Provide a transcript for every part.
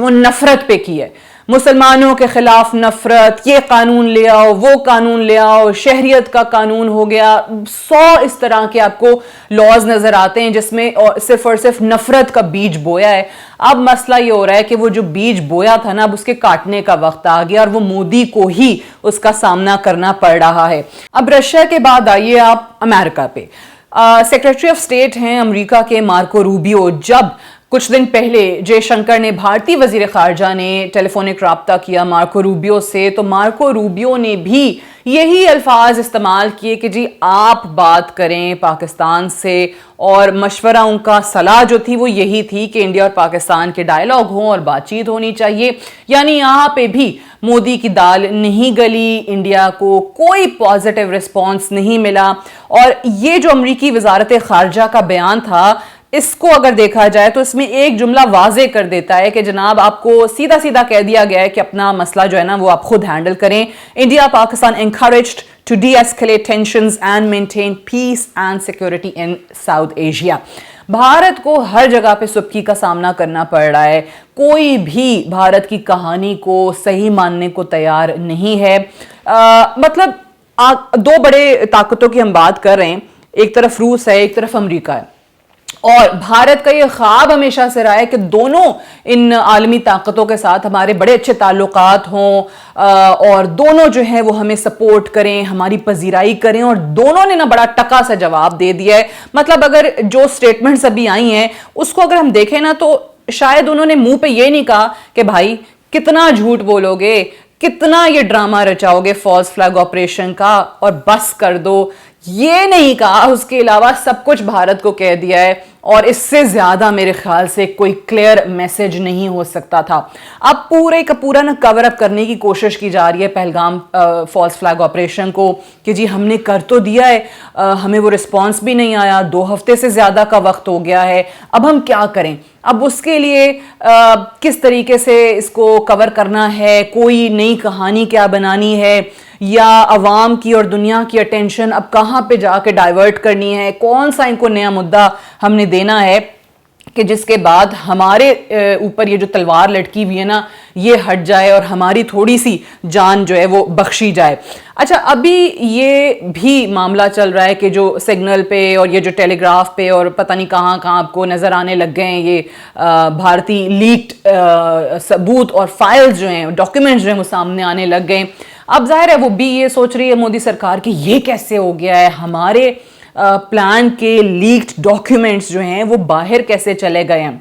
وہ نفرت پہ کی ہے، مسلمانوں کے خلاف نفرت، یہ قانون لے آؤ، وہ قانون لے آؤ، شہریت کا قانون ہو گیا، 100 اس طرح کے آپ کو لاز نظر آتے ہیں جس میں صرف اور صرف نفرت کا بیج بویا ہے۔ اب مسئلہ یہ ہو رہا ہے کہ وہ جو بیج بویا تھا نا، اب اس کے کاٹنے کا وقت آ گیا، اور وہ مودی کو ہی اس کا سامنا کرنا پڑ رہا ہے۔ اب رشیا کے بعد آئیے آپ امریکہ پہ۔ سیکریٹری آف اسٹیٹ ہیں امریکہ کے مارکو روبیو، جب کچھ دن پہلے جے شنکر نے، بھارتی وزیر خارجہ نے ٹیلی فونک رابطہ کیا مارکو روبیو سے، تو مارکو روبیو نے بھی یہی الفاظ استعمال کیے کہ جی آپ بات کریں پاکستان سے، اور مشورہ ان کا صلاح جو تھی وہ یہی تھی کہ انڈیا اور پاکستان کے ڈائلاگ ہوں اور بات چیت ہونی چاہیے۔ یعنی یہاں پہ بھی مودی کی دال نہیں گلی، انڈیا کو کوئی پازیٹیو رسپانس نہیں ملا۔ اور یہ جو امریکی وزارت خارجہ کا بیان تھا، اس کو اگر دیکھا جائے تو اس میں ایک جملہ واضح کر دیتا ہے کہ جناب آپ کو سیدھا سیدھا کہہ دیا گیا ہے کہ اپنا مسئلہ جو ہے نا وہ آپ خود ہینڈل کریں۔ India Pakistan encouraged to de-escalate tensions and maintain peace and security in South Asia۔ Bharat کو ہر جگہ پہ سبکی کا سامنا کرنا پڑ رہا ہے، کوئی بھی بھارت کی کہانی کو صحیح ماننے کو تیار نہیں ہے۔ مطلب دو بڑے طاقتوں کی ہم بات کر رہے ہیں، ایک طرف روس ہے، ایک طرف امریکہ ہے، اور بھارت کا یہ خواب ہمیشہ سے رہا ہے کہ دونوں ان عالمی طاقتوں کے ساتھ ہمارے بڑے اچھے تعلقات ہوں، اور دونوں جو ہیں وہ ہمیں سپورٹ کریں، ہماری پذیرائی کریں، اور دونوں نے نا بڑا ٹکا سا جواب دے دیا ہے۔ مطلب اگر جو سٹیٹمنٹس ابھی آئی ہیں اس کو اگر ہم دیکھیں نا، تو شاید انہوں نے منہ پہ یہ نہیں کہا کہ بھائی کتنا جھوٹ بولو گے، کتنا یہ ڈرامہ رچاؤ گے فالس فلیگ آپریشن کا، اور بس کر دو، یہ نہیں کہا۔ اس کے علاوہ سب کچھ بھارت کو کہہ دیا ہے، اور اس سے زیادہ میرے خیال سے کوئی کلیئر میسج نہیں ہو سکتا تھا۔ اب پورے کا پورا نا کور اپ کرنے کی کوشش کی جا رہی ہے پہلگام فالس فلیگ آپریشن کو، کہ جی ہم نے کر تو دیا ہے، ہمیں وہ رسپانس بھی نہیں آیا، 2 ہفتے سے زیادہ کا وقت ہو گیا ہے، اب ہم کیا کریں؟ اب اس کے لیے کس طریقے سے اس کو کور کرنا ہے، کوئی نئی کہانی کیا بنانی ہے، یا عوام کی اور دنیا کی اٹینشن اب کہاں پہ جا کے ڈائیورٹ کرنی ہے، کون سا ان کو نیا مدعا ہم نے دینا ہے کہ جس کے بعد ہمارے اوپر یہ جو تلوار لٹکی ہوئی ہے نا یہ ہٹ جائے، اور ہماری تھوڑی سی جان جو ہے وہ بخشی جائے۔ اچھا، ابھی یہ بھی معاملہ چل رہا ہے کہ جو سگنل پہ اور یہ جو ٹیلی گراف پہ اور پتہ نہیں کہاں کہاں آپ کو نظر آنے لگ گئے ہیں یہ بھارتی لیکڈ ثبوت اور فائلز جو ہیں، ڈاکیومنٹس جو ہیں وہ سامنے آنے لگ گئے۔ اب ظاہر ہے وہ بھی یہ سوچ رہی ہے مودی سرکار کہ یہ کیسے ہو گیا ہے، ہمارے پلان کے لیکڈ ڈاکیومنٹس جو ہیں وہ باہر کیسے چلے گئے ہیں۔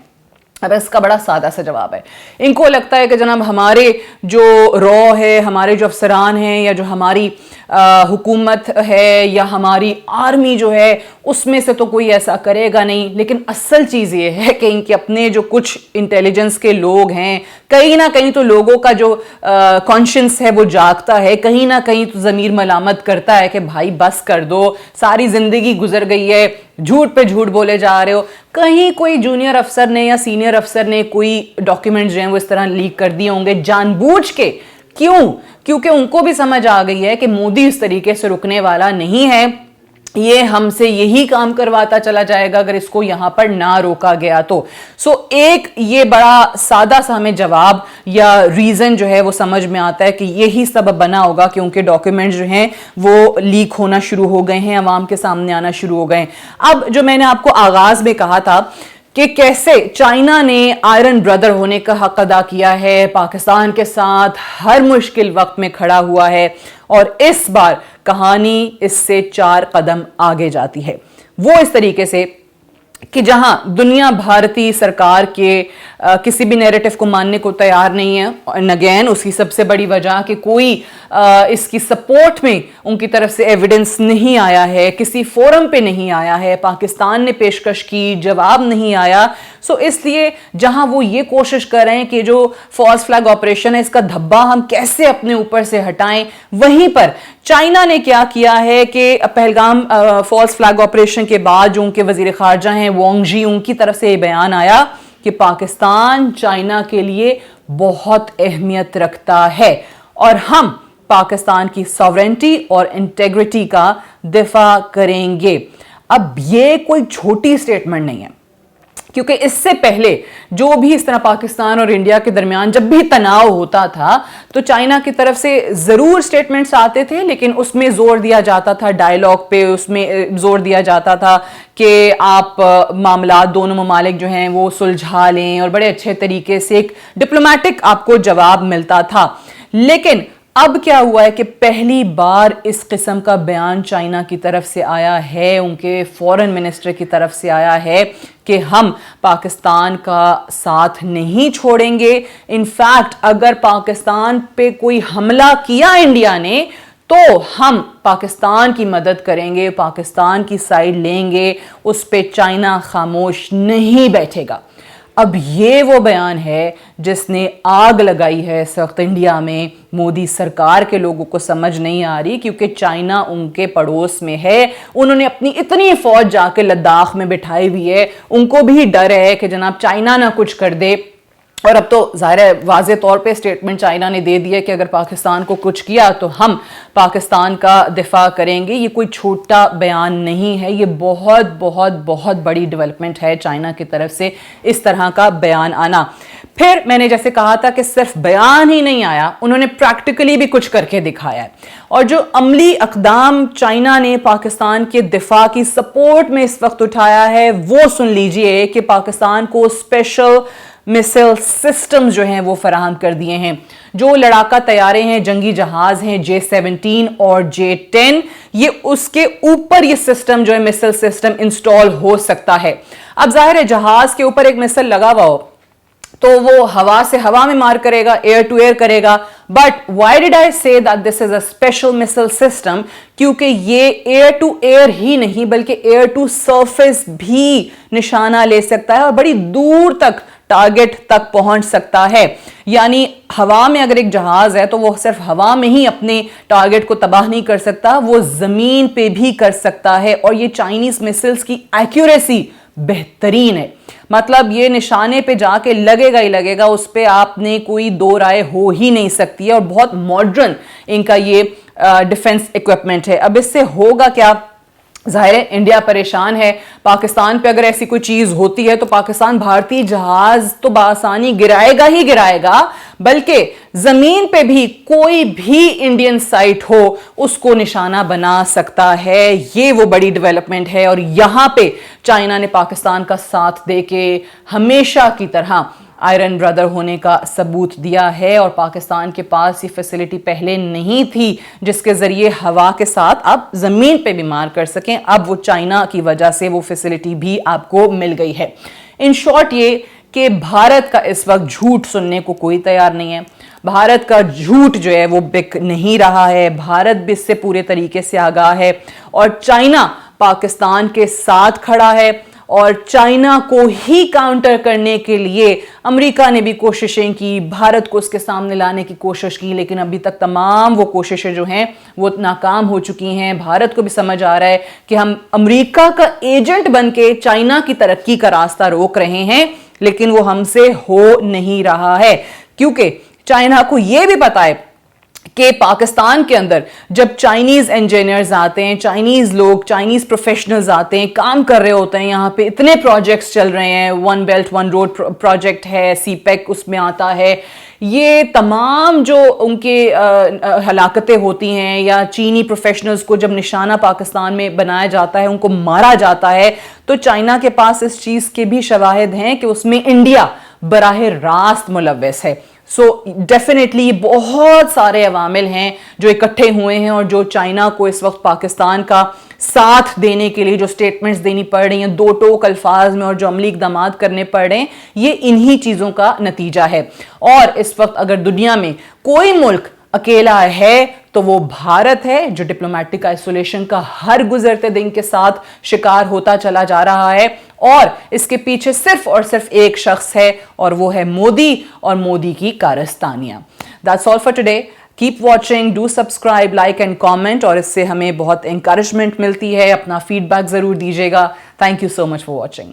اب اس کا بڑا سادہ سا جواب ہے، ان کو لگتا ہے کہ جناب ہمارے جو رو ہے، ہمارے جو افسران ہیں، یا جو ہماری حکومت ہے، یا ہماری آرمی جو ہے، اس میں سے تو کوئی ایسا کرے گا نہیں۔ لیکن اصل چیز یہ ہے کہ ان کے اپنے جو کچھ انٹیلیجنس کے لوگ ہیں، کہیں نہ کہیں تو لوگوں کا جو کانشنس ہے وہ جاگتا ہے، کہیں نہ کہیں تو ضمیر ملامت کرتا ہے کہ بھائی بس کر دو، ساری زندگی گزر گئی ہے، جھوٹ پہ جھوٹ بولے جا رہے ہو۔ کہیں کوئی جونیئر افسر نے یا سینئر افسر نے کوئی ڈاکیومنٹ جو ہیں وہ اس طرح لیک کر دیے ہوں گے جان بوجھ کے۔ کیوں؟ کیونکہ ان کو بھی سمجھ آ گئی ہے کہ مودی اس طریقے سے رکنے والا نہیں ہے، یہ ہم سے یہی کام کرواتا چلا جائے گا اگر اس کو یہاں پر نہ روکا گیا تو۔ سو ایک یہ بڑا سادہ سا ہمیں جواب یا ریزن جو ہے وہ سمجھ میں آتا ہے کہ یہی سبب بنا ہوگا کہ ان کے ڈاکیومنٹ جو ہیں وہ لیک ہونا شروع ہو گئے ہیں، عوام کے سامنے آنا شروع ہو گئے ہیں۔ اب جو میں نے آپ کو آغاز میں کہا تھا کہ کیسے چائنا نے آئرن بردر ہونے کا حق ادا کیا ہے، پاکستان کے ساتھ ہر مشکل وقت میں کھڑا ہوا ہے، اور اس بار کہانی اس سے 4 قدم آگے جاتی ہے۔ وہ اس طریقے سے کہ جہاں دنیا بھارتی سرکار کے کسی بھی نیریٹو کو ماننے کو تیار نہیں ہے، اور اگین اس کی سب سے بڑی وجہ کہ کوئی اس کی سپورٹ میں ان کی طرف سے ایویڈنس نہیں آیا ہے، کسی فورم پہ نہیں آیا ہے، پاکستان نے پیشکش کی جواب نہیں آیا۔ سو اس لیے جہاں وہ یہ کوشش کر رہے ہیں کہ جو فالس فلیگ آپریشن ہے اس کا دھبا ہم کیسے اپنے اوپر سے ہٹائیں، وہیں پر چائنا نے کیا کیا ہے کہ پہلگام فالس فلیگ آپریشن کے بعد جو ان کے وزیر خارجہ ہیں وانگ جی، ان کی طرف سے یہ بیان آیا کہ پاکستان چائنا کے لیے بہت اہمیت رکھتا ہے، اور ہم پاکستان کی ساورینٹی اور انٹیگریٹی کا دفاع کریں گے۔ اب یہ کوئی چھوٹی سٹیٹمنٹ نہیں ہے، کیونکہ اس سے پہلے جو بھی اس طرح پاکستان اور انڈیا کے درمیان جب بھی تناؤ ہوتا تھا تو چائنا کی طرف سے ضرور سٹیٹمنٹس آتے تھے، لیکن اس میں زور دیا جاتا تھا ڈائیلاگ پہ، اس میں زور دیا جاتا تھا کہ آپ معاملات دونوں ممالک جو ہیں وہ سلجھا لیں، اور بڑے اچھے طریقے سے ایک ڈپلومیٹک آپ کو جواب ملتا تھا۔ لیکن اب کیا ہوا ہے کہ پہلی بار اس قسم کا بیان چائنا کی طرف سے آیا ہے، ان کے فورن منسٹر کی طرف سے آیا ہے کہ ہم پاکستان کا ساتھ نہیں چھوڑیں گے۔ انفیکٹ اگر پاکستان پہ کوئی حملہ کیا انڈیا نے تو ہم پاکستان کی مدد کریں گے، پاکستان کی سائیڈ لیں گے، اس پہ چائنا خاموش نہیں بیٹھے گا۔ اب یہ وہ بیان ہے جس نے آگ لگائی ہے اس وقت انڈیا میں۔ مودی سرکار کے لوگوں کو سمجھ نہیں آ رہی، کیونکہ چائنا ان کے پڑوس میں ہے، انہوں نے اپنی اتنی فوج جا کے لداخ میں بٹھائی ہوئی ہے، ان کو بھی ڈر ہے کہ جناب چائنا نہ کچھ کر دے۔ اور اب تو ظاہر ہے واضح طور پہ اسٹیٹمنٹ چائنا نے دے دیا کہ اگر پاکستان کو کچھ کیا تو ہم پاکستان کا دفاع کریں گے۔ یہ کوئی چھوٹا بیان نہیں ہے، یہ بہت بہت بہت بڑی ڈیولپمنٹ ہے چائنا کی طرف سے اس طرح کا بیان آنا۔ پھر میں نے جیسے کہا تھا کہ صرف بیان ہی نہیں آیا، انہوں نے پریکٹیکلی بھی کچھ کر کے دکھایا ہے، اور جو عملی اقدام چائنا نے پاکستان کے دفاع کی سپورٹ میں اس وقت اٹھایا ہے وہ سن لیجئے کہ پاکستان کو اسپیشل میسل سسٹم جو ہیں وہ فراہم کر دیے ہیں۔ جو لڑاکا طیارے ہیں، جنگی جہاز ہیں J-17 اور J-10، یہ اس کے اوپر یہ سسٹم جو ہے میسل سسٹم انسٹال ہو سکتا ہے۔ اب ظاہر ہے جہاز کے اوپر ایک میسل لگا ہوا ہو تو وہ ہوا سے ہوا میں مار کرے گا، ایئر ٹو ایئر کرے گا۔ But why did I say that this is a special missile system? کیونکہ یہ ایئر ٹو ایئر ہی نہیں بلکہ ایئر ٹو سرفیس بھی نشانہ لے سکتا ہے اور بڑی دور تک ٹارگٹ تک پہنچ سکتا ہے۔ یعنی ہوا میں اگر ایک جہاز ہے تو وہ صرف ہوا میں ہی اپنے ٹارگٹ کو تباہ نہیں کر سکتا، وہ زمین پہ بھی کر سکتا ہے۔ اور یہ چائنیز میسلز کی ایکیوریسی بہترین ہے، مطلب یہ نشانے پہ جا کے لگے گا ہی لگے گا، اس پہ آپ نے کوئی دو رائے ہو ہی نہیں سکتی ہے، اور بہت ماڈرن ان کا یہ ڈیفنس ایکوپمنٹ ہے۔ اب اس سے ہوگا کیا؟ ظاہر ہے انڈیا پریشان ہے، پاکستان پہ اگر ایسی کوئی چیز ہوتی ہے تو پاکستان بھارتی جہاز تو بآسانی گرائے گا ہی گرائے گا، بلکہ زمین پہ بھی کوئی بھی انڈین سائٹ ہو اس کو نشانہ بنا سکتا ہے۔ یہ وہ بڑی ڈیولپمنٹ ہے، اور یہاں پہ چائنا نے پاکستان کا ساتھ دے کے ہمیشہ کی طرح آئرن برادر ہونے کا ثبوت دیا ہے، اور پاکستان کے پاس یہ فیسلٹی پہلے نہیں تھی جس کے ذریعے ہوا کے ساتھ آپ زمین پہ بھی مار کر سکیں۔ اب وہ چائنا کی وجہ سے وہ فیسلٹی بھی آپ کو مل گئی ہے۔ ان شارٹ یہ کہ بھارت کا اس وقت جھوٹ سننے کو کوئی تیار نہیں ہے، بھارت کا جھوٹ جو ہے وہ بک نہیں رہا ہے، بھارت بھی اس سے پورے طریقے سے آگاہ ہے، اور چائنا پاکستان کے ساتھ کھڑا ہے، اور چائنا کو ہی کاؤنٹر کرنے کے لیے امریکہ نے بھی کوششیں کی، بھارت کو اس کے سامنے لانے کی کوشش کی، لیکن ابھی تک تمام وہ کوششیں جو ہیں وہ ناکام ہو چکی ہیں۔ بھارت کو بھی سمجھ آ رہا ہے کہ ہم امریکہ کا ایجنٹ بن کے چائنا کی ترقی کا راستہ روک رہے ہیں، لیکن وہ ہم سے ہو نہیں رہا ہے، کیونکہ چائنا کو یہ بھی پتا ہے کہ پاکستان کے اندر جب چائنیز انجینئرز آتے ہیں، چائنیز لوگ، چائنیز پروفیشنلز آتے ہیں، کام کر رہے ہوتے ہیں، یہاں پہ اتنے پروجیکٹس چل رہے ہیں، one belt one road project ہے، سی پیک اس میں آتا ہے، یہ تمام جو ان کے ہلاکتیں ہوتی ہیں یا چینی پروفیشنلز کو جب نشانہ پاکستان میں بنایا جاتا ہے، ان کو مارا جاتا ہے، تو چائنا کے پاس اس چیز کے بھی شواہد ہیں کہ اس میں انڈیا براہ راست ملوث ہے۔ سو ڈیفینیٹلی بہت سارے عوامل ہیں جو اکٹھے ہوئے ہیں، اور جو چائنا کو اس وقت پاکستان کا ساتھ دینے کے لیے جو سٹیٹمنٹس دینی پڑ رہی ہیں دو ٹوک الفاظ میں، اور جو عملی اقدامات کرنے پڑ رہے ہیں، یہ انہی چیزوں کا نتیجہ ہے۔ اور اس وقت اگر دنیا میں کوئی ملک اکیلا ہے تو وہ بھارت ہے، جو ڈپلومیٹک آئسولیشن کا ہر گزرتے دن کے ساتھ شکار ہوتا چلا جا رہا ہے، اور اس کے پیچھے صرف اور صرف ایک شخص ہے، اور وہ ہے مودی اور مودی کی کارستانیاں۔ That's all for today. Keep watching, do subscribe, like and comment، اور اس سے ہمیں بہت انکریجمنٹ ملتی ہے۔ اپنا فیڈ بیک ضرور دیجیے گا۔ Thank you so much for watching.